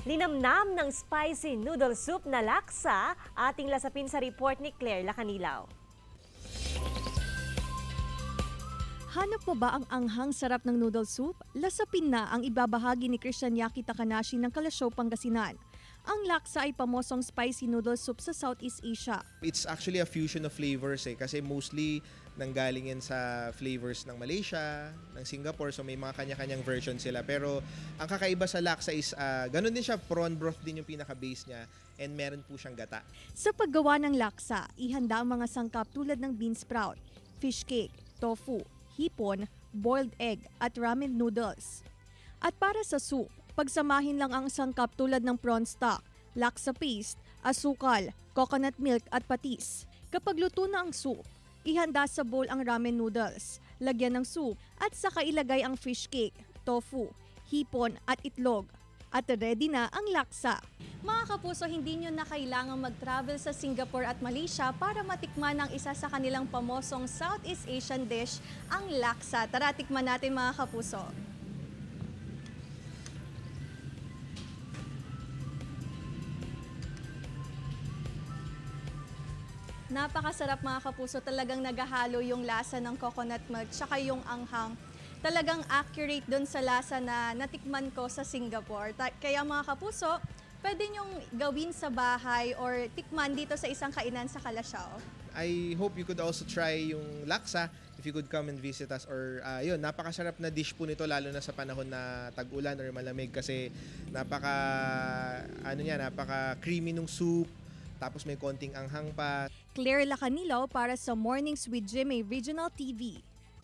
Linamnam ng spicy noodle soup na laksa, ating lasapin sa report ni Claire Lacanilaw. Hanap mo ba ang anghang sarap ng noodle soup? Lasapin na ang ibabahagi ni Christian Yaki Takanashi ng Kalasyaw, Pangasinan. Ang laksa ay pamosong spicy noodle soup sa Southeast Asia. It's actually a fusion of flavors kasi mostly nanggaling yan sa flavors ng Malaysia, ng Singapore, so may mga kanya-kanyang version sila. Pero ang kakaiba sa laksa is ganun din siya, prawn broth din yung pinaka-base niya and meron po siyang gata. Sa paggawa ng laksa, ihanda ang mga sangkap tulad ng bean sprout, fish cake, tofu, hipon, boiled egg at ramen noodles. At para sa soup, pagsamahin lang ang sangkap tulad ng prawn stock, laksa paste, asukal, coconut milk at patis. Kapag luto na ang soup, ihanda sa bowl ang ramen noodles, lagyan ng soup at saka ilagay ang fish cake, tofu, hipon at itlog. At ready na ang laksa. Mga kapuso, hindi nyo na kailangang mag-travel sa Singapore at Malaysia para matikman ang isa sa kanilang pamosong Southeast Asian dish, ang laksa. Tara, tikman natin mga kapuso. Napakasarap mga kapuso, talagang naghahalo yung lasa ng coconut milk tsaka yung anghang. Talagang accurate dun sa lasa na natikman ko sa Singapore. Kaya mga kapuso, pwede nyong gawin sa bahay or tikman dito sa isang kainan sa Kalasyaw. I hope you could also try yung laksa if you could come and visit us. Or yun, napakasarap na dish po nito lalo na sa panahon na tag-ulan or malamig kasi napaka creamy nung soup. Tapos may konting anghang pa. Claire Lacanilaw para sa Mornings with Jimmy Regional TV.